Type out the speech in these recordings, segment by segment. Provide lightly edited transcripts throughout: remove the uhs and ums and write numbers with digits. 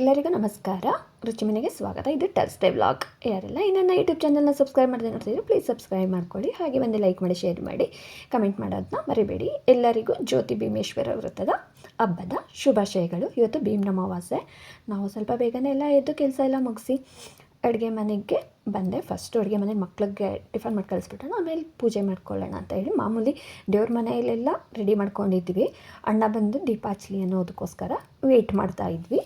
ಎಲ್ಲರಿಗೂ ನಮಸ್ಕಾರ. ರುಚಿ ಮನೆಗೆ ಸ್ವಾಗತ. ಇದು ಟರ್ಸ್ಡೇ ವ್ಲಾಗ್. ಯಾರೆಲ್ಲ ನನ್ನ ಯೂಟ್ಯೂಬ್ ಚಾನಲ್ನ ಸಬ್ಸ್ಕ್ರೈಬ್ ಮಾಡದೆ ನೋಡ್ತಿದ್ರು ಪ್ಲೀಸ್ ಸಬ್ಸ್ಕ್ರೈಬ್ ಮಾಡ್ಕೊಳ್ಳಿ. ಹಾಗೆ ಒಂದು ಲೈಕ್ ಮಾಡಿ, ಶೇರ್ ಮಾಡಿ, ಕಮೆಂಟ್ ಮಾಡೋದನ್ನ ಮರಿಬೇಡಿ. ಎಲ್ಲರಿಗೂ ಜ್ಯೋತಿ ಭೀಮೇಶ್ವರ ವೃತ್ತದ ಹಬ್ಬದ ಶುಭಾಶಯಗಳು. ಇವತ್ತು ಭೀಮ್ನ ಅಮಾವಾಸ್ಯೆ. ನಾವು ಸ್ವಲ್ಪ ಬೇಗನೆ ಎಲ್ಲ ಎದ್ದು ಕೆಲಸ ಎಲ್ಲ ಮುಗಿಸಿ ಅಡುಗೆ ಮನೆಗೆ ಬಂದೆ. ಫಸ್ಟು ಅಡುಗೆ ಮನೆ ಮಕ್ಳಿಗೆ ಟಿಫನ್ ಮಾಡಿ ಕಳಿಸ್ಬಿಟ್ಟೋಣ, ಆಮೇಲೆ ಪೂಜೆ ಮಾಡ್ಕೊಳ್ಳೋಣ ಅಂತ ಹೇಳಿ ಮಾಮೂಲಿ ದೇವ್ರ ಮನೆಯಲ್ಲೆಲ್ಲ ರೆಡಿ ಮಾಡ್ಕೊಂಡಿದ್ವಿ. ಅಣ್ಣ ಬಂದು ದೀಪ ಹಚ್ಚಲಿ ಅನ್ನೋದಕ್ಕೋಸ್ಕರ ವೆಯ್ಟ್ ಮಾಡ್ತಾ ಇದ್ವಿ.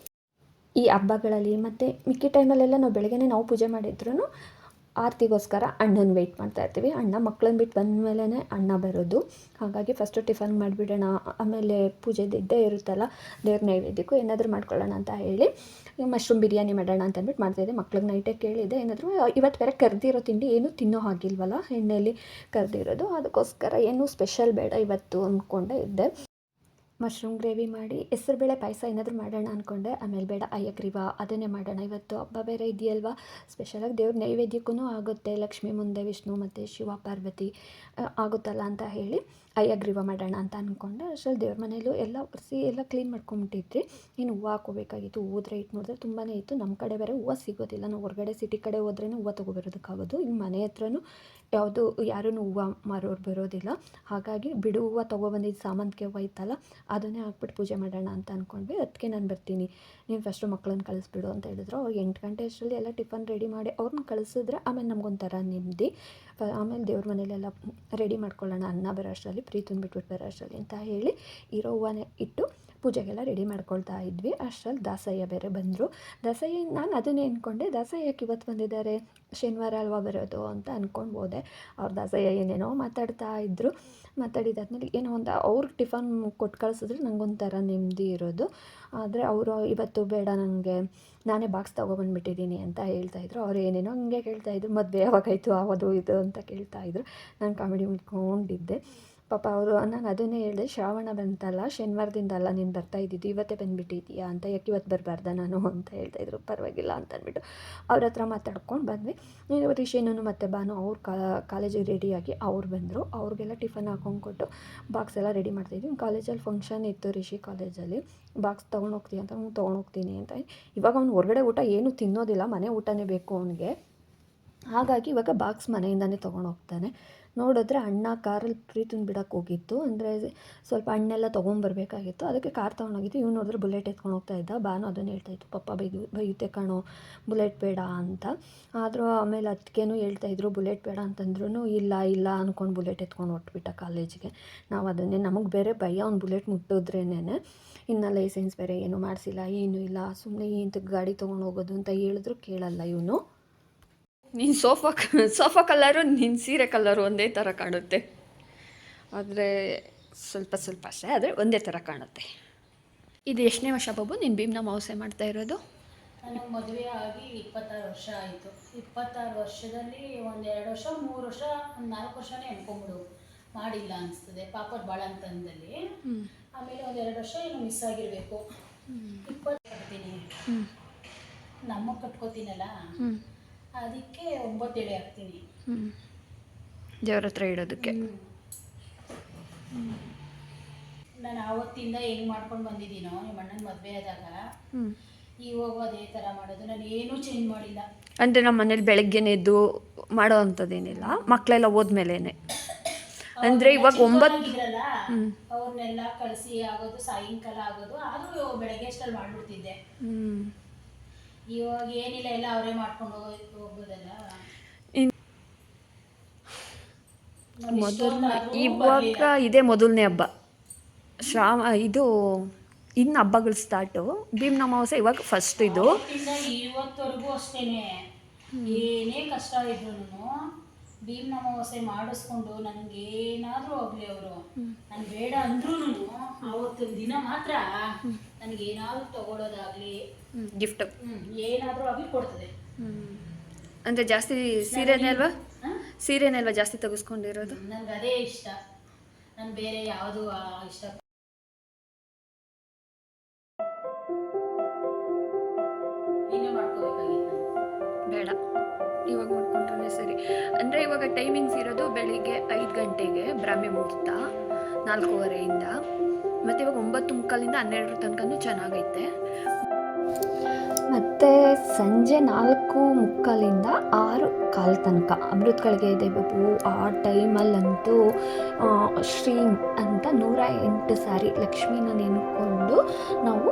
ಈ ಹಬ್ಬಗಳಲ್ಲಿ ಮತ್ತು ಮಿಕ್ಕಿ ಟೈಮಲ್ಲೆಲ್ಲ ನಾವು ಬೆಳಗ್ಗೆನೇ ನಾವು ಪೂಜೆ ಮಾಡಿದ್ರೂ ಆರತಿಗೋಸ್ಕರ ಅಣ್ಣನ ವೆಯ್ಟ್ ಮಾಡ್ತಾಯಿರ್ತೀವಿ. ಅಣ್ಣ ಮಕ್ಕಳನ್ನ ಬಿಟ್ಟು ಬಂದಮೇಲೆ ಅಣ್ಣ ಬರೋದು. ಹಾಗಾಗಿ ಫಸ್ಟು ಟಿಫನ್ ಮಾಡಿಬಿಡೋಣ, ಆಮೇಲೆ ಪೂಜೆದು ಇದ್ದೇ ಇರುತ್ತಲ್ಲ ದೇವ್ರ ನೈವೇದ್ಯಕ್ಕೂ ಏನಾದರೂ ಮಾಡ್ಕೊಳ್ಳೋಣ ಅಂತ ಹೇಳಿ ಮಶ್ರೂಮ್ ಬಿರಿಯಾನಿ ಮಾಡೋಣ ಅಂತ ಅಂದ್ಬಿಟ್ಟು ಮಾಡ್ತಾಯಿದ್ದೆ. ಮಕ್ಳಿಗೆ ನೈಟೇ ಕೇಳಿದೆ ಏನಾದರೂ ಇವತ್ತು ಬೇರೆ ಕರೆದಿರೋ ತಿಂಡಿ ಏನೂ ತಿನ್ನೋ ಹಾಗಿಲ್ವಲ್ಲ, ಎಣ್ಣೆಯಲ್ಲಿ ಕರೆದಿರೋದು, ಅದಕ್ಕೋಸ್ಕರ ಏನೂ ಸ್ಪೆಷಲ್ ಬೇಡ ಇವತ್ತು ಅಂದ್ಕೊಂಡೇ ಇದ್ದೆ. ಮಶ್ರೂಮ್ ಗ್ರೇವಿ ಮಾಡಿ ಹೆಸರುಬೇಳೆ ಪಾಯಸ ಏನಾದರೂ ಮಾಡೋಣ ಅಂದ್ಕೊಂಡೆ. ಆಮೇಲೆ ಬೇಡ ಅಯ್ಯಗ್ರೀವ ಅದನ್ನೇ ಮಾಡೋಣ, ಇವತ್ತು ಹಬ್ಬ ಬೇರೆ ಇದೆಯಲ್ವ, ಸ್ಪೆಷಲಾಗಿ ದೇವ್ರ ನೈವೇದ್ಯಕ್ಕೂ ಆಗುತ್ತೆ, ಲಕ್ಷ್ಮೀ ಮುಂದೆ ವಿಷ್ಣು ಮತ್ತು ಶಿವ ಪಾರ್ವತಿ ಆಗುತ್ತಲ್ಲ ಅಂತ ಹೇಳಿ ಅಯ್ಯಗ್ರೀವ ಮಾಡೋಣ ಅಂತ ಅಂದ್ಕೊಂಡೆ. ಅಷ್ಟರಲ್ಲಿ ದೇವ್ರ ಮನೆಯಲ್ಲೂ ಎಲ್ಲ ಒರೆಸಿ ಎಲ್ಲ ಕ್ಲೀನ್ ಮಾಡ್ಕೊಂಬಿಟ್ಟಿದ್ರಿ. ಇನ್ನು ಹೂವು ಹಾಕೋಬೇಕಾಗಿತ್ತು. ಹೂವು ಇಟ್ಟು ನೋಡಿದ್ರೆ ತುಂಬಾ ಇತ್ತು. ನಮ್ಮ ಕಡೆ ಬೇರೆ ಹೂವು ಸಿಗೋದಿಲ್ಲ, ನಾವು ಹೊರಗಡೆ ಸಿಟಿ ಕಡೆ ಹೋದ್ರೇ ಹೂವು ತೊಗೊಬರೋದಕ್ಕಾಗೋದು. ಇಲ್ಲಿ ಮನೆ ಹತ್ರನೂ ಯಾರೂ ಹೂವು ಮಾರೋರು ಬರೋದಿಲ್ಲ. ಹಾಗಾಗಿ ಬಿಡು ಹೂವು ತೊಗೊಬಂದಿದ್ದು ಸಾಮಂತಿಗೆ ಹೂವು ಇತ್ತಲ್ಲ ಅದನ್ನೇ ಹಾಕ್ಬಿಟ್ಟು ಪೂಜೆ ಮಾಡೋಣ ಅಂತ ಅಂದ್ಕೊಂಡ್ವಿ. ಅದಕ್ಕೆ ನಾನು ಬರ್ತೀನಿ, ನೀನು ಫಸ್ಟು ಮಕ್ಕಳನ್ನ ಕಳಿಸ್ಬಿಡು ಅಂತ ಹೇಳಿದ್ರು. ಅವ್ರು 8 ಗಂಟೆ ಅಷ್ಟರಲ್ಲಿ ಎಲ್ಲ ಟಿಫನ್ ರೆಡಿ ಮಾಡಿ ಅವ್ರನ್ನ ಕಳಿಸಿದ್ರೆ ಆಮೇಲೆ ನಮಗೊಂಥರ ನೆಮ್ಮದಿ. ಆಮೇಲೆ ದೇವ್ರ ಮನೇಲೆಲ್ಲ ರೆಡಿ ಮಾಡ್ಕೊಳ್ಳೋಣ, ಅನ್ನ ಬರೋ ಅಷ್ಟರಲ್ಲಿ, ಪ್ರೀತಿನ ಬಿಟ್ಬಿಟ್ಟು ಬರೋ ಅಷ್ಟರಲ್ಲಿ ಅಂತ ಹೇಳಿ ಇರೋ ಹೂವನ್ನೇ ಇಟ್ಟು ಪೂಜೆಗೆಲ್ಲ ರೆಡಿ ಮಾಡ್ಕೊಳ್ತಾ ಇದ್ವಿ. ಅಷ್ಟರಲ್ಲಿ ದಾಸಯ್ಯ ಬೇರೆ ಬಂದರು. ದಾಸಯ್ಯ ನಾನು ಅದನ್ನೇ ಅಂದ್ಕೊಂಡೆ, ದಾಸಯ್ಯಕ್ಕೆ ಇವತ್ತು ಬಂದಿದ್ದಾರೆ, ಶನಿವಾರ ಅಲ್ವಾ ಬರೋದು ಅಂತ ಅಂದ್ಕೊಂಡು ಹೋದೆ. ಅವ್ರು ದಾಸಯ್ಯ ಏನೇನೋ ಮಾತಾಡ್ತಾ ಇದ್ದರು. ಮಾತಾಡಿದಾದ್ಮೇಲೆ ಏನೋ ಒಂದು ಅವ್ರಿಗೆ ಟಿಫನ್ ಕೊಟ್ಟು ಕಳಿಸಿದ್ರೆ ನನಗೊಂಥರ ನೆಮ್ಮದಿ ಇರೋದು. ಆದರೆ ಅವರು ಇವತ್ತು ಬೇಡ, ನನಗೆ ನಾನೇ ಬಾಕ್ಸ್ ತೊಗೊಬಂದ್ಬಿಟ್ಟಿದ್ದೀನಿ ಅಂತ ಹೇಳ್ತಾಯಿದ್ರು. ಅವ್ರು ಏನೇನೋ ಹಂಗೆ ಕೇಳ್ತಾಯಿದ್ರು, ಮದುವೆ ಯಾವಾಗಾಯಿತು ಅದು ಇದು ಅಂತ ಕೇಳ್ತಾಯಿದ್ರು. ನಾನು ಕಾಮಿಡಿ ಮಾಡ್ಕೊಂಡಿದ್ದೆ. ಪಾಪ ಅವರು, ನಾನು ಅದನ್ನೇ ಹೇಳಿದೆ, ಶ್ರಾವಣ ಬಂತಲ್ಲ, ಶನಿವಾರದಿಂದ ಅಲ್ಲ ನೀನು ಬರ್ತಾಯಿದ್ದಿದ್ದು, ಇವತ್ತೇ ಬಂದುಬಿಟ್ಟಿದ್ದೀಯಾ ಅಂತ, ಯಾಕೆ ಇವತ್ತು ಬರಬಾರ್ದ ನಾನು ಅಂತ ಹೇಳ್ತಾಯಿದ್ರು. ಪರವಾಗಿಲ್ಲ ಅಂತ ಅಂದ್ಬಿಟ್ಟು ಅವ್ರ ಹತ್ರ ಮಾತಾಡ್ಕೊಂಡು ಬಂದ್ವಿ. ರಿಷಿನೂ ಮತ್ತು ಬಾನು ಅವ್ರು ಕಾಲೇಜಿಗೆ ರೆಡಿಯಾಗಿ ಅವ್ರು ಬಂದರು. ಅವ್ರಿಗೆಲ್ಲ ಟಿಫನ್ ಹಾಕೊಂಡು ಕೊಟ್ಟು ಬಾಕ್ಸ್ ಎಲ್ಲ ರೆಡಿ ಮಾಡ್ತಾಯಿದ್ವಿ. ಕಾಲೇಜಲ್ಲಿ ಫಂಕ್ಷನ್ ಇತ್ತು, ರಿಷಿ ಕಾಲೇಜಲ್ಲಿ. ಬಾಕ್ಸ್ ತೊಗೊಂಡೋಗ್ತೀನಿ ಅಂತ, ತೊಗೊಂಡೋಗ್ತೀನಿ ಅಂತ. ಇವಾಗ ಅವ್ನು ಹೊರಗಡೆ ಊಟ ಏನೂ ತಿನ್ನೋದಿಲ್ಲ, ಮನೆ ಊಟನೇ ಬೇಕು ಅವನಿಗೆ. ಹಾಗಾಗಿ ಇವಾಗ ಬಾಕ್ಸ್ ಮನೆಯಿಂದನೇ ತೊಗೊಂಡೋಗ್ತಾನೆ. ನೋಡಿದ್ರೆ ಅಣ್ಣ ಕಾರಲ್ಲಿ ಪ್ರೀತಿನ ಬಿಡೋಕ್ಕೆ ಹೋಗಿತ್ತು, ಅಂದರೆ ಸ್ವಲ್ಪ ಹಣ್ಣೆಲ್ಲ ತೊಗೊಂಬರ್ಬೇಕಾಗಿತ್ತು, ಅದಕ್ಕೆ ಕಾರ್ ತೊಗೊಂಡೋಗಿತ್ತು. ಇವ್ನು ನೋಡಿದ್ರೆ ಬುಲೆಟ್ ಎತ್ಕೊಂಡು ಹೋಗ್ತಾ ಇದ್ದ. ಬಾನು ಅದನ್ನು ಹೇಳ್ತಾಯಿತ್ತು, ಪಪ್ಪ ಬೈಯುತ್ತೆ ಕಣೋ, ಬುಲೆಟ್ ಬೇಡ ಅಂತ. ಆದರೂ ಆಮೇಲೆ ಅದಕ್ಕೇನು ಹೇಳ್ತಾಯಿದ್ರು, ಬುಲೆಟ್ ಬೇಡ ಅಂತಂದ್ರೂ ಇಲ್ಲ ಅಂದ್ಕೊಂಡು ಬುಲೆಟ್ ಎತ್ಕೊಂಡು ಹೊಟ್ಬಿಟ್ಟ ಕಾಲೇಜಿಗೆ. ನಾವು ಅದನ್ನೇ, ನಮಗೆ ಬೇರೆ ಭಯ, ಅವ್ನು ಬುಲೆಟ್ ಮುಟ್ಟಿದ್ರೇನೆ. ಇನ್ನು ಲೈಸೆನ್ಸ್ ಬೇರೆ ಏನೂ ಮಾಡಿಸಿಲ್ಲ, ಏನೂ ಇಲ್ಲ, ಸುಮ್ಮನೆ ಇಂಥ ಗಾಡಿ ತೊಗೊಂಡು ಹೋಗೋದು ಅಂತ ಹೇಳಿದ್ರು ಕೇಳಲ್ಲ ಇವನು. ನೀನು ಸೋಫಾ ಕಲರು, ನಿನ್ನ ಸೀರೆ ಕಲರು ಒಂದೇ ಥರ ಕಾಣುತ್ತೆ, ಆದರೆ ಸ್ವಲ್ಪ ಅಷ್ಟೇ, ಆದರೆ ಒಂದೇ ಥರ ಕಾಣುತ್ತೆ. ಇದು ಎಷ್ಟನೇ ವರ್ಷ ಬಾಬು ನೀನು ಭೀಮ್ನ ಅಮಾವಾಸ್ಯೆ ಮಾಡ್ತಾ ಇರೋದು? ನನಗೆ ಮದುವೆ ಆಗಿ 26 ವರ್ಷ ಆಯಿತು. 26 ವರ್ಷದಲ್ಲಿ 1-2 ವರ್ಷ, 3 ವರ್ಷ, 4 ವರ್ಷನೇ ಅನ್ಕೊಂಬಿಡು ಮಾಡಿಲ್ಲ ಅನಿಸ್ತದೆ, ಪಾಪದ ಭಾಳ ಅಂತಂದಲ್ಲಿ. ಆಮೇಲೆ 1-2 ವರ್ಷ ಏನೋ ಮಿಸ್ ಆಗಿರಬೇಕು. 20 ಕಟ್ತೀನಿ, ನಮ್ಮ ಕಟ್ಕೋತೀನಲ್ಲ, ಅದಕ್ಕೆ 9 ಎಳೆ ಹಾಕ್ತೀನಿ ದೇವ್ರ ಹತ್ರ ಇಡೋದಕ್ಕೆ. ನಾನು ಆವತ್ತಿಂದ ಹೆಂಗೆ ಮಾಡ್ಕೊಂಡು ಬಂದಿದ್ದೀನೋ, ನಿಮ್ಮ ಅಣ್ಣನ ಮದುವೆ ಆದಾಗ ಇವಾಗ ಅದೇ ಥರ ಮಾಡೋದು, ನಾನು ಏನೂ ಚೇಂಜ್ ಮಾಡಿಲ್ಲ. ಅಂದರೆ ನಮ್ಮ ಮನೇಲಿ ಬೆಳಗ್ಗೆನೇ ಎದ್ದು ಮಾಡೋ ಅಂಥದ್ದೇನಿಲ್ಲ, ಮಕ್ಕಳೆಲ್ಲ ಹೋದ್ಮೇಲೇನೆ. ಅಂದರೆ ಇವಾಗ 9 ಅವ್ರನ್ನೆಲ್ಲ ಕಳಿಸಿ ಆಗೋದು, ಸಾಯಂಕಾಲ ಆಗೋದು, ಆದರೂ ಬೆಳಗ್ಗೆ ಅಷ್ಟಲ್ಲಿ ಮಾಡಿಬಿಡ್ತಿದ್ದೆ. ಇವಾಗ ಏನಿಲ್ಲ, ಎಲ್ಲ ಅವರೇ ಮಾಡ್ಕೊಂಡು ಹೋಗ್ಬೋದಲ್ಲ. ಇವಾಗ ಇದೇ ಮೊದಲನೇ ಹಬ್ಬ, ಇದು ಇನ್ನು ಹಬ್ಬಗಳು ಸ್ಟಾರ್ಟು. ಭೀಮ್ನ ಅಮಾವಾಸ್ಯೆ ಇವಾಗ ಫಸ್ಟ್. ಇದು ಇವತ್ತವರೆಗೂ ಅಷ್ಟೇನೆ, ಏನೇ ಕಷ್ಟ ಇದ್ರು ಭೀಮ್ನ ಅಮಾವಾಸ್ಯೆ ಮಾಡಿಸ್ಕೊಂಡು ನನಗೇನಾದರೂ ಆಗಲಿ, ಅವರು ನಾನು ಬೇಡ ಅಂದ್ರೂ ಆವತ್ತಿನ ದಿನ ಮಾತ್ರ ನನಗೇನಾದರೂ ತಗೊಳ್ಳೋದಾಗಲಿ, ಗಿಫ್ಟ್ ಏನಾದರೂ ಆಗಲಿ ಕೊಡ್ತದೆ. ಅಂದರೆ ಜಾಸ್ತಿ ಸೀರೆನೇ ಅಲ್ವಾ ಜಾಸ್ತಿ ತೆಗೆಸ್ಕೊಂಡಿರೋದು? ನನಗೆ ಅದೇ ಇಷ್ಟ, ನಾನು ಬೇರೆ ಯಾವುದು ಇಷ್ಟ ಬೇಡ, ಇವಾಗ ಮಾಡ್ಕೊಂಡ್ರೆ ಸರಿ. ಅಂದರೆ ಇವಾಗ ಟೈಮಿಂಗ್ಸ್ ಇರೋದು ಬೆಳಿಗ್ಗೆ 5 ಗಂಟೆಗೆ ಬ್ರಾಹ್ಮಿ ಮುಹೂರ್ತ, 4:15, ಮತ್ತು ಇವಾಗ 9:45 12 ತನಕನೂ ಚೆನ್ನಾಗೈತೆ. ಮತ್ತು ಸಂಜೆ 4:45 6:15 ತನಕ ಅಮೃತಗಳಿಗೆ ಇದೆ ಬಾಬು. ಆ ಟೈಮಲ್ಲಂತೂ ಶ್ರೀಮ್ ಅಂತ 108 ಸಾರಿ ಲಕ್ಷ್ಮೀನ ನೆನ್ಕೊಂಡು ನಾವು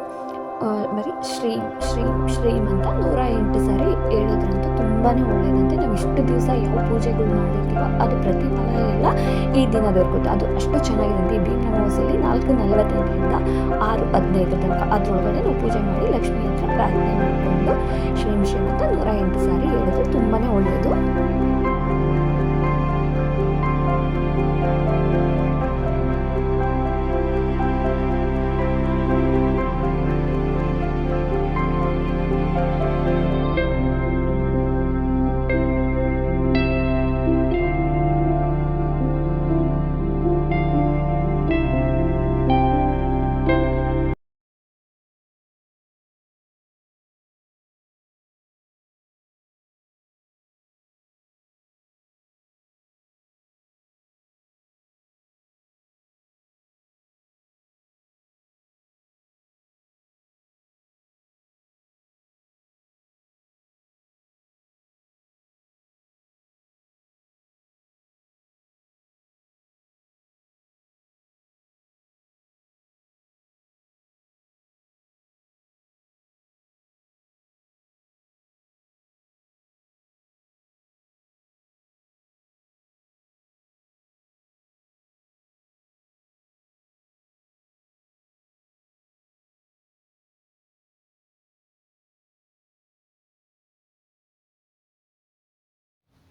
ಬರೀ ಶ್ರೀಮ್ ಶ್ರೀಮ್ ಶ್ರೀಮ್ ಅಂತ 108 ಸಾರಿ ಹೇಳೋದ್ರಂತೂ ತುಂಬಾ ಒಳ್ಳೆಯದಂತೆ. ನಾವು ಇಷ್ಟು ದಿವಸ ಯಾವ ಪೂಜೆಗಳು ಮಾಡಿರ್ತೀವೋ ಅದು ಪ್ರತಿಫಲ ಎಲ್ಲ ಈ ದಿನ ದೊರಕುತ್ತೆ. ಅದು ಅಷ್ಟು ಚೆನ್ನಾಗಿರುತ್ತೆ. ಈ ಭೀಮ್ ಅಮಾವಾಸ್ಯೆಯಲ್ಲಿ 4:45 6:15 ತನಕ ಅದರೊಳಗಡೆ ನಾವು ಪೂಜೆ ಮಾಡಿ ಲಕ್ಷ್ಮೀ ಹತ್ರ ಪ್ರಾರ್ಥನೆ ಮಾಡಿಕೊಂಡು ಶ್ರೀಮ್ ಶ್ರೀಮ್ ಅಂತ 108 ಸಾರಿ ಹೇಳಿದ್ರೆ ತುಂಬಾ ಒಳ್ಳೆಯದು.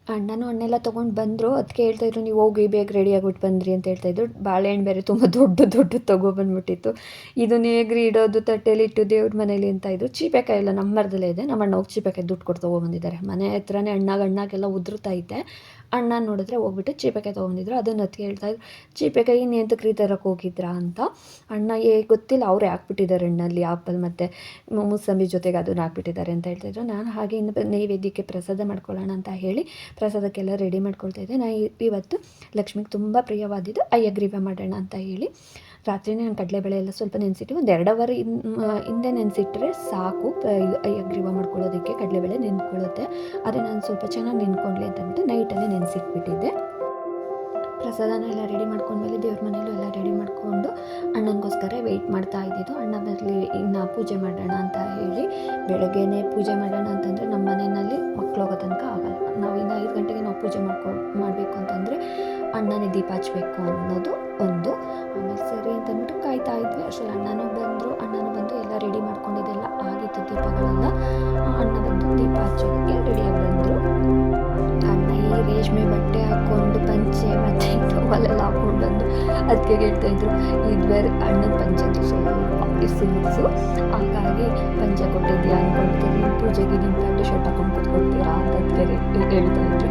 ಅಣ್ಣನೂ ಹಣ್ಣೆಲ್ಲ ತೊಗೊಂಡು ಬಂದರು. ಅದಕ್ಕೆ ಹೇಳ್ತಾಯಿದ್ರು, ನೀವು ಹೋಗಿ ಬೇಗ ರೆಡಿ ಆಗ್ಬಿಟ್ಟು ಬಂದ್ರಿ ಅಂತ ಹೇಳ್ತಾಯಿದ್ರು. ಬಾಳೆಹಣ್ಣು ಬೇರೆ ತುಂಬ ದೊಡ್ಡ ತೊಗೊಬಂದ್ಬಿಟ್ಟಿತ್ತು. ಇದನ್ನ ಹೇಗ್ರಿ ಇಡೋದು ತಟ್ಟೆಯಲ್ಲಿ ಇಟ್ಟು ದೇವ್ರ ಮನೇಲಿ ಅಂತ ಇದ್ರು. ಚೀಪೆಕಾಯಿ ಎಲ್ಲ ನಮ್ಮ ಮರದಲ್ಲೇ ಇದೆ. ನಮ್ಮ ಅಣ್ಣ ಹೋಗಿ ಚೀಪೆಕಾಯಿ ದುಡ್ಡು ಕೊಟ್ಟು ತೊಗೊಬಂದಿದ್ದಾರೆ. ಮನೆ ಹತ್ರನೇ ಹಣ್ಣಾಗೆಲ್ಲ ಉದುರುತ್ತೈತೆ. ಅಣ್ಣ ನೋಡಿದ್ರೆ ಹೋಗ್ಬಿಟ್ಟು ಚೀಪೆಕಾಯಿ ತೊಗೊಂಡಿದ್ರು. ಅದನ್ನು ಅದಕ್ಕೆ ಹೇಳ್ತಾಯಿದ್ರು, ಚೀಪೆಕಾಯಿ ಇನ್ನೆಂತಕ್ಕೆ ರೀ ತರಕ್ಕೆ ಹೋಗಿದ್ರಾ ಅಂತ. ಅಣ್ಣ ಗೊತ್ತಿಲ್ಲ, ಅವರೇ ಹಾಕ್ಬಿಟ್ಟಿದ್ದಾರೆ ಹಣ್ಣಲ್ಲಿ ಆ್ಯಪಲ್ ಮತ್ತು ಮೂಸಂಬಿ ಜೊತೆಗೆ ಅದನ್ನು ಹಾಕ್ಬಿಟ್ಟಿದ್ದಾರೆ ಅಂತ ಹೇಳ್ತಾಯಿದ್ರು. ನಾನು ಹಾಗೆ ಇನ್ನು ನೈವೇದ್ಯಕ್ಕೆ ಪ್ರಸಾದ ಮಾಡ್ಕೊಳ್ಳೋಣ ಅಂತ ಹೇಳಿ ಪ್ರಸಾದಕ್ಕೆಲ್ಲ ರೆಡಿ ಮಾಡ್ಕೊಳ್ತಾಯಿದ್ದೆ. ನಾನು ಇವತ್ತು ಲಕ್ಷ್ಮಿಗೆ ತುಂಬ ಪ್ರಿಯವಾದಿದ್ದು ಅಯ್ಯಗ್ರೀವ ಮಾಡೋಣ ಅಂತ ಹೇಳಿ ರಾತ್ರಿನೇ ನಾನು ಕಡಲೆಬೇಳೆ ಎಲ್ಲ ಸ್ವಲ್ಪ ನೆನೆಸಿಟ್ಟು ಒಂದು 2 ಅವರ್ ಹಿಂದೆ ನೆನೆಸಿಟ್ರೆ ಸಾಕು. ಅಯ್ಯಗ್ರೀವ ಮಾಡ್ಕೊಳ್ಳೋದಕ್ಕೆ ಕಡಲೆಬೇಳೆ ನೆನ್ಕೊಳ್ಳುತ್ತೆ. ಆದರೆ ನಾನು ಸ್ವಲ್ಪ ಚೆನ್ನಾಗಿ ನೆನ್ಕೊಂಡ್ಲಿ ಅಂತಂದ್ಬಿಟ್ಟು ನೈಟಲ್ಲೇ ನೆನೆಸಿಟ್ಬಿಟ್ಟಿದ್ದೆ. ಪ್ರಸಾದನ ಎಲ್ಲ ರೆಡಿ ಮಾಡ್ಕೊಂಡ್ಮೇಲೆ ದೇವ್ರ ಮನೇಲೂ ಎಲ್ಲ ರೆಡಿ ಮಾಡಿಕೊಂಡು ಅಣ್ಣನಿಗೋಸ್ಕರ ವೆಯ್ಟ್ ಮಾಡ್ತಾ ಇದ್ದಿದ್ದು. ಅಣ್ಣ ಬರಲಿ ಇನ್ನು ಪೂಜೆ ಮಾಡೋಣ ಅಂತ ಹೇಳಿ. ಬೆಳಗ್ಗೆನೇ ಪೂಜೆ ಮಾಡೋಣ ಅಂತಂದರೆ ನಮ್ಮ ಮನೆಯಲ್ಲಿ ಮಕ್ಳು ಹೋಗೋ ತನಕ ಆಗಲ್ಲ. ನಾವು ಇನ್ನು 5 ಗಂಟೆಗೆ ನಾವು ಪೂಜೆ ಮಾಡಬೇಕು ಅಂತಂದರೆ ಅಣ್ಣನೇ ದೀಪ ಹಚ್ಚಬೇಕು ಅನ್ನೋದು ಒಂದು. ಆಮೇಲೆ ಸರಿ ಅಂತಂದ್ಬಿಟ್ಟು ಕಾಯ್ತಾ ಇದ್ವಿ. ಅಷ್ಟರಲ್ಲಿ ಅಣ್ಣನೂ ಬಂದು ಎಲ್ಲ ರೆಡಿ ಮಾಡ್ಕೊಂಡಿದ್ದೆಲ್ಲ ಆಗಿತ್ತು ದೀಪಗಳೆಲ್ಲ. ಅಣ್ಣ ಬಂದು ದೀಪ ಹಚ್ಚೋದಕ್ಕೆ ರೆಡಿಯಾಗಿ ಬಂದರು. ಅಣ್ಣ ಈ ರೇಷ್ಮೆ ಬಟ್ಟೆ ಹಾಕ್ಕೊಂಡು ಪಂಚೆ ಮತ್ತು ಟವಲೆಲ್ಲ ಹಾಕ್ಕೊಂಡು ಬಂದು ಅದಕ್ಕೆ ಹೇಳ್ತಾಯಿದ್ರು, ಇದು ಬೇರೆ ಅಣ್ಣನ ಪಂಚೆದು ಸ್ವಲ್ಪ ಇರ್ಸು, ಹಾಗಾಗಿ ಪಂಚೆ ಕೊಟ್ಟಿದ್ಯಾ ಅಂದ್ಕೊಳ್ತೀನಿ, ಪೂಜೆಗೆ ನಿಮ್ಮ ಪ್ಯಾಂಟು ಶರ್ಟ್ ಹಾಕೊಂಡು ಕೂತ್ಕೊಳ್ತೀರಾ ಅಂತ ಅದಕ್ಕೆ ಹೇಳ್ತಾಯಿದ್ರು.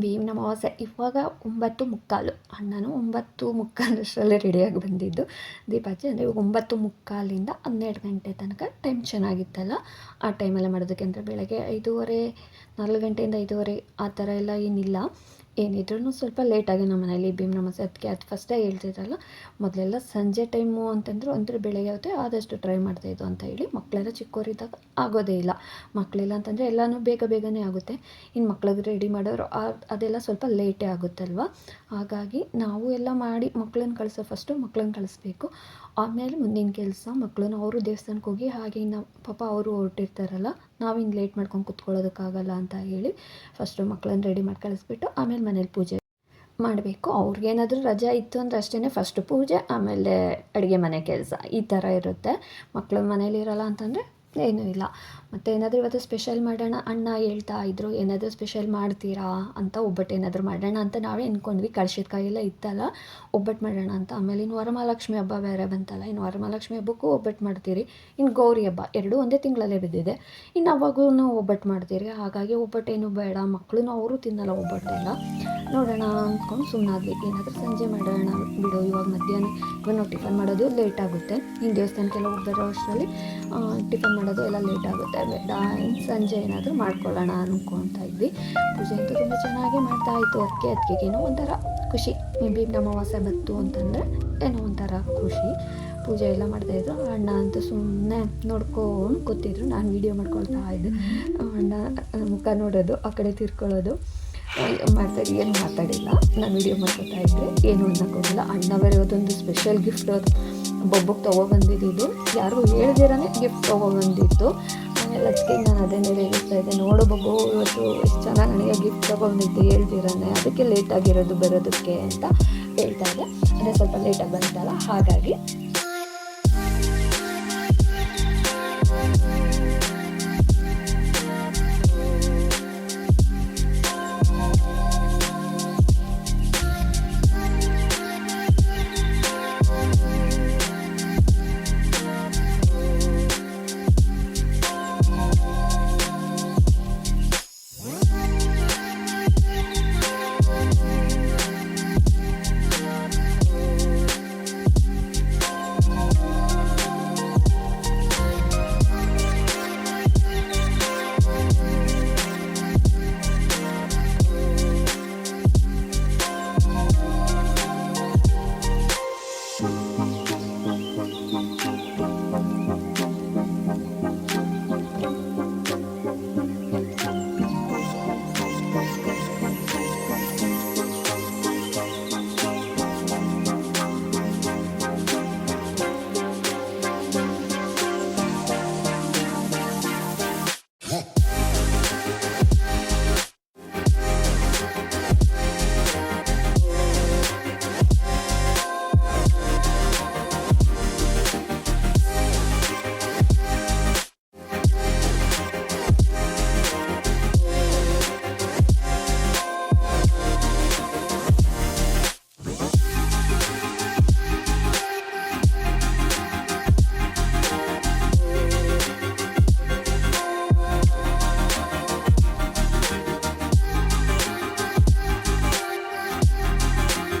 ಭೀಮ್ನ ಅಮಾವಾಸ್ಯೆ ಇವಾಗ 9:45 ಅಣ್ಣನೂ 9:45 ರೆಡಿಯಾಗಿ ಬಂದಿದ್ದು ದೀಪಾಚೆ. ಅಂದರೆ ಇವಾಗ 9:45 12 ಗಂಟೆ ತನಕ ಟೈಮ್ ಚೆನ್ನಾಗಿತ್ತಲ್ಲ, ಆ ಟೈಮೆಲ್ಲ ಮಾಡೋದಕ್ಕೆ. ಅಂದರೆ ಬೆಳಗ್ಗೆ 5:30 4 ಗಂಟೆಯಿಂದ 5:30 ಆ ಥರ ಎಲ್ಲ ಏನಿಲ್ಲ. ಏನಿದ್ರೂ ಸ್ವಲ್ಪ ಲೇಟಾಗಿ ನಮ್ಮ ಮನೇಲಿ ಭೀಮ್ನ ಅಮಾವಾಸ್ಯೆ, ಅದಕ್ಕೆ ಅದು ಫಸ್ಟೇ ಹೇಳ್ತಿದ್ರಲ್ಲ, ಮೊದಲೆಲ್ಲ ಸಂಜೆ ಟೈಮು ಅಂತಂದ್ರೆ ಅಂದರೆ ಬೆಳಗ್ಗೆ ಹೊತ್ತೆ ಆದಷ್ಟು ಟ್ರೈ ಮಾಡ್ತಾಯಿದ್ದು ಅಂತ ಹೇಳಿ. ಮಕ್ಕಳೆಲ್ಲ ಚಿಕ್ಕವರಿದ್ದಾಗ ಆಗೋದೇ ಇಲ್ಲ. ಮಕ್ಕಳಿಲ್ಲ ಅಂತಂದರೆ ಎಲ್ಲನೂ ಬೇಗನೆ ಆಗುತ್ತೆ. ಇನ್ನು ಮಕ್ಳಿಗೆ ರೆಡಿ ಮಾಡೋರು ಅದೆಲ್ಲ ಸ್ವಲ್ಪ ಲೇಟೇ ಆಗುತ್ತಲ್ವ. ಹಾಗಾಗಿ ನಾವು ಎಲ್ಲ ಮಾಡಿ ಫಸ್ಟು ಮಕ್ಳನ್ನ ಕಳಿಸ್ಬೇಕು, ಆಮೇಲೆ ಮುಂದಿನ ಕೆಲಸ. ಮಕ್ಕಳನ್ನ ಅವರು ದೇವಸ್ಥಾನಕ್ಕೆ ಹೋಗಿ ಹಾಗೆ ಇನ್ನು ಪಾಪ ಅವರು ಹೊರಟಿರ್ತಾರಲ್ಲ, ನಾವಿನ್ನು ಲೇಟ್ ಮಾಡ್ಕೊಂಡು ಕೂತ್ಕೊಳ್ಳೋದಕ್ಕಾಗಲ್ಲ ಅಂತ ಹೇಳಿ ಫಸ್ಟು ಮಕ್ಕಳನ್ನ ರೆಡಿ ಮಾಡಿ ಕಳಿಸ್ಬಿಟ್ಟು ಆಮೇಲೆ ಮನೇಲಿ ಪೂಜೆ ಮಾಡಬೇಕು. ಅವ್ರಿಗೇನಾದರೂ ರಜೆ ಇತ್ತು ಅಂದರೆ ಅಷ್ಟೇ ಫಸ್ಟು ಪೂಜೆ, ಆಮೇಲೆ ಅಡುಗೆ ಮನೆ ಕೆಲಸ ಈ ಥರ ಇರುತ್ತೆ. ಮಕ್ಕಳು ಮನೇಲಿ ಇರೋಲ್ಲ ಅಂತಂದರೆ ಏನೂ ಇಲ್ಲ. ಮತ್ತು ಏನಾದರೂ ಇವತ್ತು ಸ್ಪೆಷಲ್ ಮಾಡೋಣ, ಅಣ್ಣ ಹೇಳ್ತಾ ಇದ್ರು ಏನಾದರೂ ಸ್ಪೆಷಲ್ ಮಾಡ್ತೀರಾ ಅಂತ. ಒಬ್ಬಟ್ಟು ಏನಾದರೂ ಮಾಡೋಣ ಅಂತ ನಾವೇ ಅಂದ್ಕೊಂಡ್ವಿ. ಕಳ್ಸಿದ ಕಾಯೆಲ್ಲ ಇತ್ತಲ್ಲ, ಒಬ್ಬಟ್ಟು ಮಾಡೋಣ ಅಂತ. ಆಮೇಲೆ ಇನ್ನು ವರಮಹಾಲಕ್ಷ್ಮಿ ಹಬ್ಬ ಬೇರೆ ಬಂತಲ್ಲ, ಇನ್ನು ವರಮಹಾಲಕ್ಷ್ಮಿ ಹಬ್ಬಕ್ಕೂ ಒಬ್ಬಟ್ಟು ಮಾಡ್ತೀರಿ. ಇನ್ನು ಗೌರಿ ಹಬ್ಬ ಎರಡೂ ಒಂದೇ ತಿಂಗಳಲ್ಲೇ ಬಿದ್ದಿದೆ. ಇನ್ನು ಅವಾಗೂ ಒಬ್ಬಟ್ಟು ಮಾಡ್ತೀರಿ. ಹಾಗಾಗಿ ಒಬ್ಬಟ್ಟೇನು ಬೇಡ, ಮಕ್ಕಳು ಅವರು ತಿನ್ನಲ್ಲ ಒಬ್ಬಟ್ಟೆಲ್ಲ. ನೋಡೋಣ ಅಂದ್ಕೊಂಡು ಸುಮ್ಮನಾದ್ವಿ. ಏನಾದರೂ ಸಂಜೆ ಮಾಡೋಣ ಬಿಡು, ಇವಾಗ ಮಧ್ಯಾಹ್ನ ಇವಾಗ ನಾವು ಟಿಫನ್ ಮಾಡೋದು ಲೇಟ್ ಆಗುತ್ತೆ. ಇನ್ನು ದೇವಸ್ಥಾನಕ್ಕೆಲ್ಲ ಹೋಗ್ಬರೋ ಅಷ್ಟರಲ್ಲಿ ಟಿಫನ್ ಮಾಡೋದು ಎಲ್ಲ ಲೇಟ್ ಆಗುತ್ತೆ. ಬೇಡ, ಇನ್ನು ಸಂಜೆ ಏನಾದರೂ ಮಾಡ್ಕೊಳ್ಳೋಣ ಅಂದ್ಕೊಳ್ತಾ ಇದ್ವಿ. ಪೂಜೆ ಅಂತೂ ತುಂಬ ಚೆನ್ನಾಗೇ ಮಾಡ್ತಾಯಿತ್ತು. ಅದಕ್ಕೇನೋ ಒಂಥರ ಖುಷಿ. ಭೀಮ್ನ ಅಮಾವಾಸ್ಯೆ ಬಂತು ಅಂತಂದರೆ ಏನೋ ಒಂಥರ ಖುಷಿ. ಪೂಜೆ ಎಲ್ಲ ಮಾಡ್ತಾಯಿದ್ರು. ಅಣ್ಣ ಅಂತೂ ಸುಮ್ಮನೆ ನೋಡ್ಕೊಂಡು ಕೂತಿದ್ರು. ನಾನು ವೀಡಿಯೋ ಮಾಡ್ಕೊಳ್ತಾ ಇದ್ದೆ. ಅಣ್ಣ ಮುಖ ನೋಡೋದು, ಆ ಕಡೆ ತಿರ್ಕೊಳ್ಳೋದು ಏನು ಮಾತಾಡಿಲ್ಲ. ನಾನು ವೀಡಿಯೋ ಮಾಡ್ಕೊತಾ ಇದ್ದೆ, ಏನು ಅನ್ನೋಕ್ಕೋಗಿಲ್ಲ. ಅಣ್ಣ ಬೇರೆ ಅದೊಂದು ಸ್ಪೆಷಲ್ ಗಿಫ್ಟ್ ಅದು ಬೊಬ್ಬಕ್ಕೆ ತೊಗೊಬಂದಿದ್ದು, ಯಾರಿಗೂ ಹೇಳ್ದಿರೇ ಗಿಫ್ಟ್ ತೊಗೊಬಂದಿತ್ತು. ಆಮೇಲೆ ಅದಕ್ಕೆ ನಾನು ಅದನ್ನೇ ಹೇಳ್ತಾ ಇದ್ದೆ, ನೋಡು ಬೊಬ್ಬು ಇವತ್ತು ಎಷ್ಟು ಚೆನ್ನಾಗಿ ನನಗೆ ಗಿಫ್ಟ್ ತೊಗೊಂಡಿದ್ದೆ ಹೇಳ್ದಿರೇ, ಅದಕ್ಕೆ ಲೇಟಾಗಿರೋದು ಬರೋದಕ್ಕೆ ಅಂತ ಹೇಳ್ತಾ ಇದ್ದೆ. ಅದೇ ಸ್ವಲ್ಪ ಲೇಟಾಗಿ ಬಂತಲ್ಲ, ಹಾಗಾಗಿ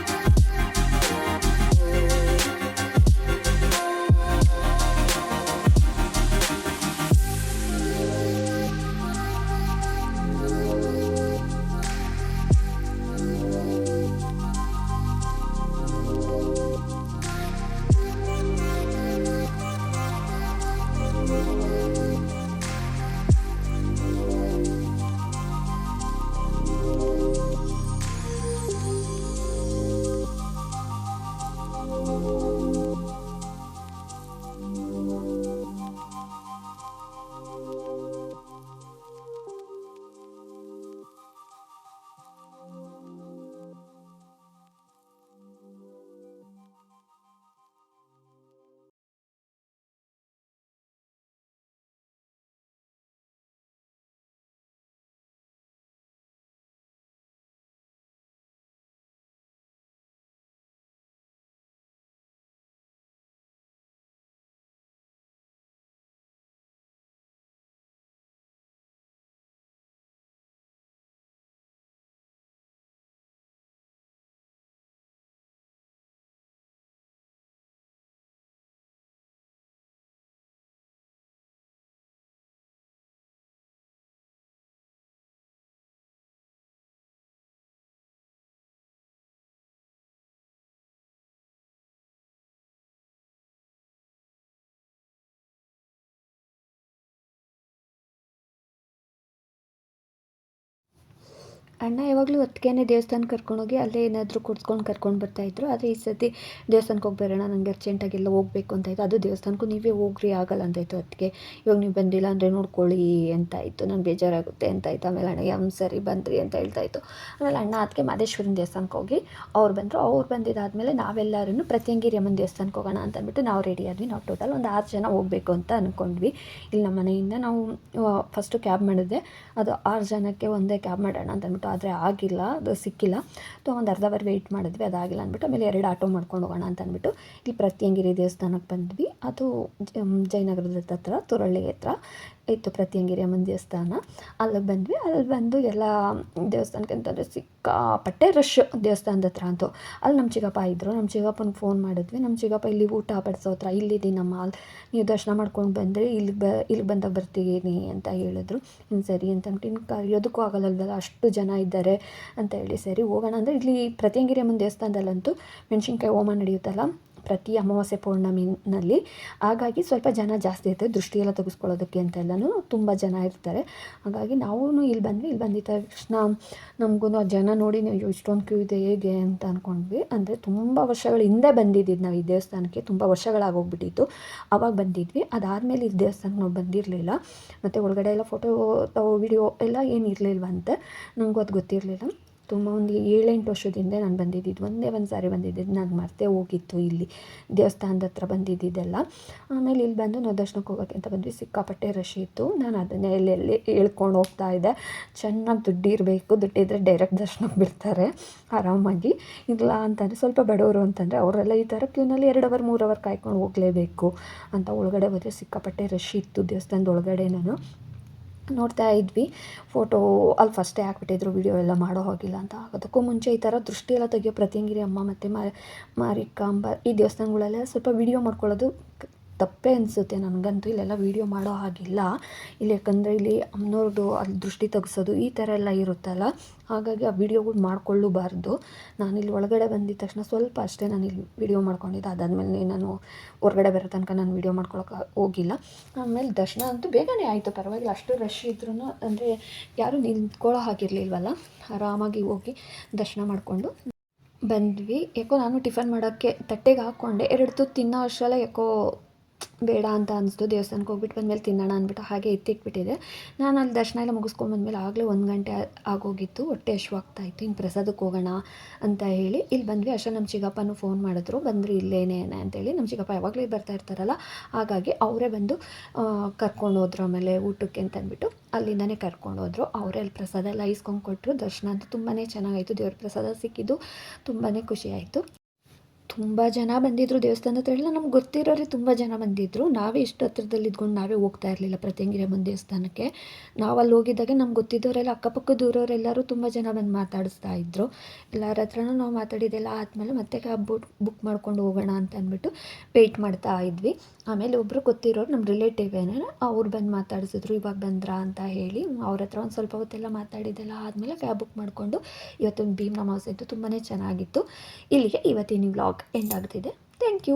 ಅಣ್ಣ ಯಾವಾಗಲೂ ಹೊತ್ತಿಗೆನೇ ದೇವಸ್ಥಾನಕ್ಕೆ ಕರ್ಕೊಂಡೋಗಿ ಅಲ್ಲೇ ಏನಾದರೂ ಕುಡ್ಸ್ಕೊಂಡು ಕರ್ಕೊಂಡು ಬರ್ತಾಯಿದ್ರು. ಆದರೆ ಈ ಸತಿ ದೇವಸ್ಥಾನಕ್ಕೆ ಹೋಗಿ ಬರೋಣ, ನನಗೆ ಅರ್ಜೆಂಟಾಗೆಲ್ಲ ಹೋಗಬೇಕು ಅಂತಾಯಿತ್ತು. ಅದು ದೇವಸ್ಥಾನಕ್ಕೂ ನೀವೇ ಹೋಗ್ರಿ ಆಗಲ್ಲ ಅಂತಾಯಿತ್ತು. ಹೊತ್ತಿಗೆ ಇವಾಗ ನೀವು ಬಂದಿಲ್ಲ ಅಂದರೆ ನೋಡ್ಕೊಳ್ಳಿ ಅಂತಾಯಿತು. ನನಗೆ ಬೇಜಾರಾಗುತ್ತೆ ಅಂತಾಯಿತು. ಆಮೇಲೆ ಅಣ್ಣ ಸರಿ ಬಂದ್ರಿ ಅಂತ ಹೇಳ್ತಾಯಿತ್ತು. ಆಮೇಲೆ ಅಣ್ಣ ಅದಕ್ಕೆ ಮಾದೇಶ್ವರನ ದೇವಸ್ಥಾನಕ್ಕೆ ಹೋಗಿ ಅವ್ರು ಬಂದರು. ಅವ್ರು ಬಂದಿದ್ದಾದಮೇಲೆ ನಾವೆಲ್ಲರೂ ಪ್ರತ್ಯಂಗಿರಿ ಅಮ್ಮನ ದೇವಸ್ಥಾನಕ್ಕೆ ಹೋಗೋಣ ಅಂತಂದ್ಬಿಟ್ಟು ನಾವು ರೆಡಿ ಆದ್ವಿ. ನಾವು ಟೋಟಲ್ ಒಂದು 6 ಜನ ಹೋಗಬೇಕು ಅಂತ ಅಂದ್ಕೊಂಡ್ವಿ. ಇಲ್ಲಿ ನಮ್ಮ ಮನೆಯಿಂದ ನಾವು ಫಸ್ಟು ಕ್ಯಾಬ್ ಮಾಡಿದ್ದೆ. ಅದು 6 ಜನಕ್ಕೆ ಒಂದೇ ಕ್ಯಾಬ್ ಮಾಡೋಣ ಅಂತಂದ್ಬಿಟ್ಟು, ಆದರೆ ಆಗಿಲ್ಲ, ಅದು ಸಿಕ್ಕಿಲ್ಲ. ಒಂದು ಅರ್ಧ ಅವರ್ ವೆಯ್ಟ್ ಮಾಡಿದ್ವಿ, ಅದಾಗಿಲ್ಲ ಅಂದ್ಬಿಟ್ಟು ಆಮೇಲೆ 2 ಆಟೋ ಮಾಡ್ಕೊಂಡು ಹೋಗೋಣ ಅಂತ ಅಂದ್ಬಿಟ್ಟು ಇಲ್ಲಿ ಪ್ರತ್ಯಂಗಿರಿ ದೇವಸ್ಥಾನಕ್ಕೆ ಬಂದ್ವಿ. ಅದು ಜಯನಗರದ ಹತ್ರ ತುರಳ್ಳಿ ಹತ್ರ ಇತ್ತು ಪ್ರತ್ಯಂಗಿರಿ ಅಮ್ಮನ ದೇವಸ್ಥಾನ. ಅಲ್ಲಿಗೆ ಬಂದ್ವಿ. ಅಲ್ಲಿ ಬಂದು ಎಲ್ಲ ದೇವಸ್ಥಾನಕ್ಕೆ ಅಂತಂದರೆ ಸಿಕ್ಕಾಪಟ್ಟೆ ರಶ್ ದೇವಸ್ಥಾನದ ಹತ್ರ ಅಂತೂ. ಅಲ್ಲಿ ನಮ್ಮ ಚಿಕ್ಕಪ್ಪ ಇದ್ದರು. ನಮ್ಮ ಚಿಕ್ಕಪ್ಪನಿಗೆ ಫೋನ್ ಮಾಡಿದ್ವಿ. ನಮ್ಮ ಚಿಕ್ಕಪ್ಪ ಇಲ್ಲಿ ಊಟ ಬಡಿಸೋ ಹತ್ರ ಇಲ್ಲಿದ್ದೀನಮ್ಮ, ನೀವು ದರ್ಶನ ಮಾಡ್ಕೊಂಡು ಬಂದರೆ ಇಲ್ಲಿ ಬಂದಾಗ ಬರ್ತೀನಿ ಅಂತ ಹೇಳಿದ್ರು. ಸರಿ ಅಂತಂದ್ಬಿಟ್ಟು ಇನ್ನು ಕರೆಯೋದಕ್ಕೂ ಆಗಲ್ಲಲ್ವಲ್ಲ, ಅಷ್ಟು ಜನ ಇದ್ದಾರೆ ಅಂತ ಹೇಳಿ ಸರಿ ಹೋಗೋಣ ಅಂದರೆ ಇಲ್ಲಿ ಪ್ರತ್ಯಂಗಿರಿ ಅಮ್ಮನ ದೇವಸ್ಥಾನದಲ್ಲಂತೂ ಮೆಣಸಿನ್ಕಾಯಿ ಹೋಮ ನಡೆಯುತ್ತಲ್ಲ ಪ್ರತಿ ಅಮಾವಾಸ್ಯೆ ಪೌರ್ಣಮಿನಲ್ಲಿ, ಹಾಗಾಗಿ ಸ್ವಲ್ಪ ಜನ ಜಾಸ್ತಿ ಇರ್ತಾರೆ ದೃಷ್ಟಿಯೆಲ್ಲ ತೆಗೆಸ್ಕೊಳ್ಳೋದಕ್ಕೆ ಅಂತೆಲ್ಲನೂ ತುಂಬ ಜನ ಇರ್ತಾರೆ. ಹಾಗಾಗಿ ನಾವು ಇಲ್ಲಿ ಬಂದ್ವಿ. ಇಲ್ಲಿ ಬಂದಿದ್ದ ತಕ್ಷಣ ನಮಗೂ ಆ ಜನ ನೋಡಿ ನಾವು ಇಷ್ಟೊಂದು ಕ್ಯೂ ಇದೆ ಹೇಗೆ ಅಂತ ಅಂದ್ಕೊಂಡ್ವಿ. ಅಂದರೆ ತುಂಬ ವರ್ಷಗಳ ಹಿಂದೆ ಬಂದಿದ್ದು ನಾವು ಈ ದೇವಸ್ಥಾನಕ್ಕೆ, ತುಂಬ ವರ್ಷಗಳಾಗೋಗ್ಬಿಟ್ಟಿತ್ತು. ಆವಾಗ ಬಂದಿದ್ವಿ. ಅದಾದಮೇಲೆ ಈ ದೇವಸ್ಥಾನಕ್ಕೆ ನಾವು ಬಂದಿರಲಿಲ್ಲ. ಮತ್ತು ಒಳಗಡೆ ಎಲ್ಲ ಫೋಟೋ ವಿಡಿಯೋ ಎಲ್ಲ ಏನು ಇರಲಿಲ್ವಂತೆ. ನನಗೂ ಅದು ಗೊತ್ತಿರಲಿಲ್ಲ. ತುಂಬ ಒಂದು 7-8 ವರ್ಷದಿಂದ ನಾನು ಬಂದಿದ್ದು, ಒಂದೇ ಒಂದು ಸಾರಿ ಬಂದಿದ್ದು, ನಾನು ಮರ್ತೇ ಹೋಗಿತ್ತು ಇಲ್ಲಿ ದೇವಸ್ಥಾನದ ಹತ್ರ ಬಂದಿದ್ದೆಲ್ಲ. ಆಮೇಲೆ ಇಲ್ಲಿ ಬಂದು ನಾವು ದರ್ಶನಕ್ಕೆ ಹೋಗೋಕ್ಕೆ ಅಂತ ಬಂದ್ವಿ. ಸಿಕ್ಕಾಪಟ್ಟೆ ರಶ್ ಇತ್ತು. ನಾನು ಅದನ್ನೇ ಎಲ್ಲೆಲ್ಲಿ ಹೇಳ್ಕೊಂಡು ಹೋಗ್ತಾ ಇದ್ದೆ. ಚೆನ್ನಾಗಿ ದುಡ್ಡಿರಬೇಕು, ದುಡ್ಡಿದ್ರೆ ಡೈರೆಕ್ಟ್ ದರ್ಶನಕ್ಕೆ ಬಿಡ್ತಾರೆ ಆರಾಮಾಗಿ. ಇಲ್ಲ ಅಂತಂದರೆ ಸ್ವಲ್ಪ ಬಡವರು ಅಂತಂದರೆ ಅವರೆಲ್ಲ ಈ ಥರ ಕ್ಯೂನಲ್ಲಿ 2 ಅವರ್ 3 ಅವರ್ ಕಾಯ್ಕೊಂಡು ಹೋಗಲೇಬೇಕು ಅಂತ ಒಳಗಡೆ ಹೋದರೆ ಸಿಕ್ಕಾಪಟ್ಟೆ ರಶ್ ಇತ್ತು ದೇವಸ್ಥಾನದ ಒಳಗಡೆ. ನಾನು ನೋಡ್ತಾ ಇದ್ವಿ ಫೋಟೋ ಅಲ್ಲಿ ಫಸ್ಟೇ ಹಾಕ್ಬಿಟ್ಟಿದ್ರು, ವೀಡಿಯೋ ಎಲ್ಲ ಮಾಡೋ ಹೋಗಿಲ್ಲ ಅಂತ. ಅದಕ್ಕೂ ಮುಂಚೆ ಈ ಥರ ದೃಷ್ಟಿ ಎಲ್ಲ ತೆಗಿಯೋ ಪ್ರತ್ಯಂಗಿರಿ ಅಮ್ಮ ಮತ್ತು ಮಾರಿಕಾಂಬ ಈ ದೇವಸ್ಥಾನಗಳೆಲ್ಲ ಸ್ವಲ್ಪ ವೀಡಿಯೋ ಮಾಡ್ಕೊಳ್ಳೋದು ತಪ್ಪೇ ಅನಿಸುತ್ತೆ ನನಗಂತೂ. ಇಲ್ಲೆಲ್ಲ ವೀಡಿಯೋ ಮಾಡೋ ಹಾಗಿಲ್ಲ ಇಲ್ಲಿ, ಯಾಕಂದರೆ ಇಲ್ಲಿ ಅಮ್ಮನವ್ರದ್ದು ಅಲ್ಲಿ ದೃಷ್ಟಿ ತೆಗ್ಸೋದು ಈ ಥರ ಎಲ್ಲ ಇರುತ್ತಲ್ಲ, ಹಾಗಾಗಿ ಆ ವೀಡಿಯೋಗಳು ಮಾಡ್ಕೊಳ್ಳಬಾರ್ದು. ನಾನಿಲ್ಲಿ ಒಳಗಡೆ ಬಂದಿದ್ದ ತಕ್ಷಣ ಸ್ವಲ್ಪ ಅಷ್ಟೇ ನಾನು ಇಲ್ಲಿ ವೀಡಿಯೋ ಮಾಡ್ಕೊಂಡಿದ್ದೆ. ಅದಾದಮೇಲೆ ನಾನು ಹೊರಗಡೆ ಬರೋ ತನಕ ನಾನು ವೀಡಿಯೋ ಮಾಡ್ಕೊಳಕ್ಕೆ ಹೋಗಿಲ್ಲ. ಆಮೇಲೆ ದರ್ಶನ ಅಂತೂ ಬೇಗನೆ ಆಯಿತು, ಪರವಾಗಿಲ್ಲ. ಅಷ್ಟು ರಶ್ ಇದ್ರೂ ಅಂದರೆ ಯಾರೂ ನಿಂತ್ಕೊಳ್ಳೋ ಹಾಗಿರಲಿಲ್ವಲ್ಲ, ಆರಾಮಾಗಿ ಹೋಗಿ ದರ್ಶನ ಮಾಡಿಕೊಂಡು ಬಂದ್ವಿ. ಯಾಕೋ ನಾನು ಟಿಫನ್ ಮಾಡೋಕ್ಕೆ ತಟ್ಟೆಗೆ ಹಾಕ್ಕೊಂಡೆ, 2 ತುತ್ತು ತಿನ್ನೋ ಅಷ್ಟರಲ್ಲೇ ಯಾಕೋ ಬೇಡ ಅಂತ ಅನಿಸ್ತು. ದೇವಸ್ಥಾನಕ್ಕೆ ಹೋಗ್ಬಿಟ್ಟು ಬಂದಮೇಲೆ ತಿನ್ನೋಣ ಅಂದ್ಬಿಟ್ಟು ಹಾಗೆ ಎತ್ತಿಟ್ಬಿಟ್ಟಿದೆ. ನಾನು ಅಲ್ಲಿ ದರ್ಶನ ಎಲ್ಲ ಮುಗಿಸ್ಕೊಂಡು ಬಂದಮೇಲೆ ಆಗಲೇ 1 ಗಂಟೆ ಆಗೋಗಿತ್ತು. ಹೊಟ್ಟೆ ಹಶ್ವಾಗ್ತಾಯಿತ್ತು. ಇನ್ನು ಪ್ರಸಾದಕ್ಕೆ ಹೋಗೋಣ ಅಂತ ಹೇಳಿ ಇಲ್ಲಿ ಬಂದ್ವಿ. ಅಷ್ಟೇ ನಮ್ಮ ಚಿಕ್ಕಪ್ಪನೂ ಫೋನ್ ಮಾಡಿದ್ರು, ಬಂದರು ಇಲ್ಲೇನೆ ಅಂತೇಳಿ. ನಮ್ಮ ಚಿಕ್ಕಪ್ಪ ಯಾವಾಗಲೂ ಬರ್ತಾ ಇರ್ತಾರಲ್ಲ, ಹಾಗಾಗಿ ಅವರೇ ಬಂದು ಕರ್ಕೊಂಡು ಹೋದ್ರು. ಆಮೇಲೆ ಊಟಕ್ಕೆ ಅಂತಂದ್ಬಿಟ್ಟು ಅಲ್ಲಿಂದನೇ ಕರ್ಕೊಂಡು ಹೋದರು. ಅವರೇ ಅಲ್ಲಿ ಪ್ರಸಾದ ಎಲ್ಲ ಇಸ್ಕೊಂಡು ಕೊಟ್ಟರು. ದರ್ಶನ ಅಂತೂ ತುಂಬಾ ಚೆನ್ನಾಗಾಯಿತು. ದೇವ್ರ ಪ್ರಸಾದ ಸಿಕ್ಕಿದ್ದು ತುಂಬಾ ಖುಷಿ ಆಯಿತು. ತುಂಬ ಜನ ಬಂದಿದ್ದರು ದೇವಸ್ಥಾನದ ಹತ್ರ ಎಲ್ಲ. ನಮ್ಗೆ ಗೊತ್ತಿರೋರೆ ತುಂಬ ಜನ ಬಂದಿದ್ದರು. ನಾವೇ ಇಷ್ಟು ಹತ್ರದಲ್ಲಿ ಇದ್ಕೊಂಡು ನಾವೇ ಹೋಗ್ತಾ ಇರಲಿಲ್ಲ ಪ್ರತ್ಯಂಗಿರಿ ಅಮ್ಮನ ದೇವಸ್ಥಾನಕ್ಕೆ. ನಾವು ಅಲ್ಲಿ ಹೋಗಿದ್ದಾಗೆ ನಮ್ಗೆ ಗೊತ್ತಿದ್ದವರೆಲ್ಲ ಅಕ್ಕಪಕ್ಕದ ಊರವರೆಲ್ಲರೂ ತುಂಬ ಜನ ಬಂದು ಮಾತಾಡಿಸ್ತಾ ಇದ್ದರು. ಎಲ್ಲರ ಹತ್ರನೂ ನಾವು ಮಾತಾಡಿದ್ದೆಲ್ಲ ಆದಮೇಲೆ ಮತ್ತೆ ಕ್ಯಾಬ್ ಬುಕ್ ಮಾಡ್ಕೊಂಡು ಹೋಗೋಣ ಅಂತ ಅಂದ್ಬಿಟ್ಟು ವೆಯ್ಟ್ ಮಾಡ್ತಾ ಇದ್ವಿ. ಆಮೇಲೆ ಒಬ್ಬರು ಗೊತ್ತಿರೋರು ನಮ್ಮ ರಿಲೇಟಿವ್ ಏನೇನು ಅವ್ರು ಬಂದು ಮಾತಾಡಿಸಿದ್ರು, ಇವಾಗ ಬಂದ್ರಾ ಅಂತ ಹೇಳಿ. ಅವ್ರ ಹತ್ರ ಒಂದು ಸ್ವಲ್ಪ ಹೊತ್ತೆಲ್ಲ ಮಾತಾಡಿದ್ದೆಲ್ಲ ಆದಮೇಲೆ ಕ್ಯಾಬ್ ಬುಕ್ ಮಾಡಿಕೊಂಡು ಇವತ್ತೊಂದು ಭೀಮ್ ಅಮಾವಾಸ್ಯೆ ಇತ್ತು, ತುಂಬಾ ಚೆನ್ನಾಗಿತ್ತು. ಇಲ್ಲಿಗೆ ಇವತ್ತಿನ ವ್ಲಾಗ್ ಎಂಡ್ ಆಗ್ತಿದೆ. Thank you.